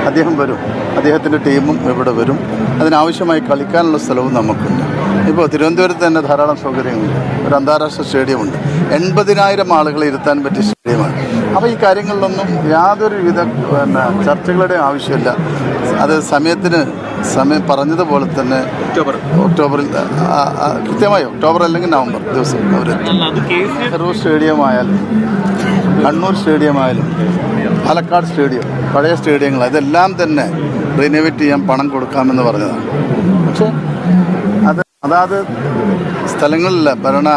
അദ്ദേഹം വരും, അദ്ദേഹത്തിൻ്റെ ടീമും ഇവിടെ വരും. അതിനാവശ്യമായി കളിക്കാനുള്ള സ്ഥലവും നമുക്കുണ്ട്. ഇപ്പോൾ തിരുവനന്തപുരത്ത് തന്നെ ധാരാളം സൗകര്യങ്ങളുണ്ട്. ഒരു അന്താരാഷ്ട്ര സ്റ്റേഡിയമുണ്ട്. 80,000 ആളുകളെ ഇരുത്താൻ പറ്റിയ സ്റ്റേഡിയമാണ്. അപ്പോൾ ഈ കാര്യങ്ങളിലൊന്നും യാതൊരു വിധ ചർച്ചകളുടെ ആവശ്യമില്ല. അത് സമയം പറഞ്ഞതുപോലെ തന്നെ ഒക്ടോബറിൽ കൃത്യമായി ഒക്ടോബർ അല്ലെങ്കിൽ നവംബർ ദിവസം അവർ നെഹ്റു സ്റ്റേഡിയമായാലും കണ്ണൂർ സ്റ്റേഡിയമായാലും പാലക്കാട് സ്റ്റേഡിയം, പഴയ സ്റ്റേഡിയങ്ങൾ ഇതെല്ലാം തന്നെ റിനോവേറ്റ് ചെയ്യാൻ പണം കൊടുക്കാമെന്ന് പറഞ്ഞതാണ്. പക്ഷേ അതാത് സ്ഥലങ്ങളിലെ ഭരണ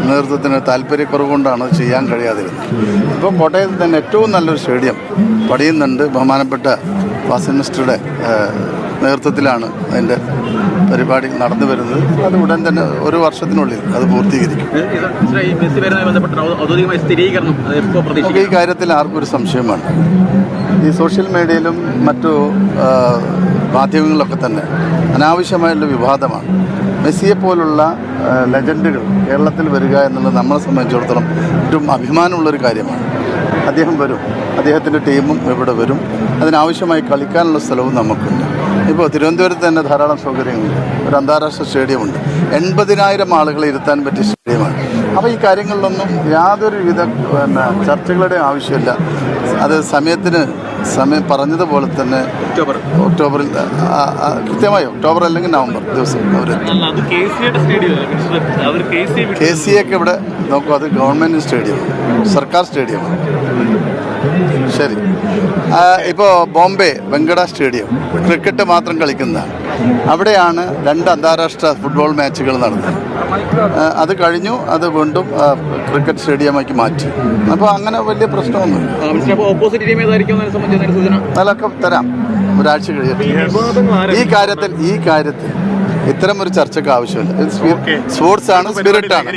നേതൃത്വത്തിന് താല്പര്യക്കുറവ് കൊണ്ടാണ് അത് ചെയ്യാൻ കഴിയാതിരുന്നത്. ഇപ്പോൾ കോട്ടയത്ത് തന്നെ ഏറ്റവും നല്ലൊരു സ്റ്റേഡിയം പണിയുന്നുണ്ട്. ബഹുമാനപ്പെട്ട ഫാസിൽ മിനിസ്റ്ററുടെ നേതൃത്വത്തിലാണ് അതിൻ്റെ പരിപാടി നടന്നു വരുന്നത്. അത് ഉടൻ തന്നെ ഒരു വർഷത്തിനുള്ളിൽ അത് പൂർത്തീകരിക്കും. ഈ കാര്യത്തിൽ ആർക്കും ഒരു സംശയമാണ്. ഈ സോഷ്യൽ മീഡിയയിലും മറ്റു മാധ്യമങ്ങളിലൊക്കെ തന്നെ അനാവശ്യമായുള്ള വിവാദമാണ്. മെസ്സിയെ പോലുള്ള ലെജൻഡുകൾ കേരളത്തിൽ വരിക എന്നുള്ളത് നമ്മളെ സംബന്ധിച്ചിടത്തോളം ഏറ്റവും അഭിമാനമുള്ളൊരു കാര്യമാണ്. അദ്ദേഹം വരും, അദ്ദേഹത്തിൻ്റെ ടീമും ഇവിടെ വരും. അതിനാവശ്യമായി കളിക്കാനുള്ള സ്ഥലവും നമുക്കുണ്ട്. ഇപ്പോൾ തിരുവനന്തപുരത്ത് തന്നെ ധാരാളം സൗകര്യങ്ങളുണ്ട്. ഒരു അന്താരാഷ്ട്ര സ്റ്റേഡിയമുണ്ട്. 80,000 ആളുകളെ ഇരുത്താൻ പറ്റിയ സ്റ്റേഡിയമാണ്. അപ്പോൾ ഈ കാര്യങ്ങളിലൊന്നും യാതൊരു വിധ ചർച്ചകളുടെ ആവശ്യമില്ല. അത് സമയം പറഞ്ഞതുപോലെ തന്നെ ഒക്ടോബറിൽ കൃത്യമായി ഒക്ടോബർ അല്ലെങ്കിൽ നവംബർ ദിവസം അവർ KCA ഇവിടെ നോക്കൂ. അത് ഗവൺമെൻറ് സ്റ്റേഡിയം, സർക്കാർ സ്റ്റേഡിയമാണ്. ശരി. ഇപ്പോൾ ബോംബെ വെങ്കട സ്റ്റേഡിയം ക്രിക്കറ്റ് മാത്രം കളിക്കുന്നതാണ്. അവിടെയാണ് 2 അന്താരാഷ്ട്ര ഫുട്ബോൾ മാച്ചുകൾ നടന്നത്. അത് കഴിഞ്ഞു, അത് വീണ്ടും ക്രിക്കറ്റ് സ്റ്റേഡിയമാക്കി മാറ്റി. അപ്പോൾ അങ്ങനെ വലിയ പ്രശ്നമൊന്നുമില്ല. അതൊക്കെ തരാം, ഒരാഴ്ച കഴിയട്ടെ. ഈ കാര്യത്തിൽ ഇത്തരം ഒരു ചർച്ചയ്ക്ക് ആവശ്യമില്ല. സ്പോർട്സ് ആണ്, സ്പിരിറ്റാണ്.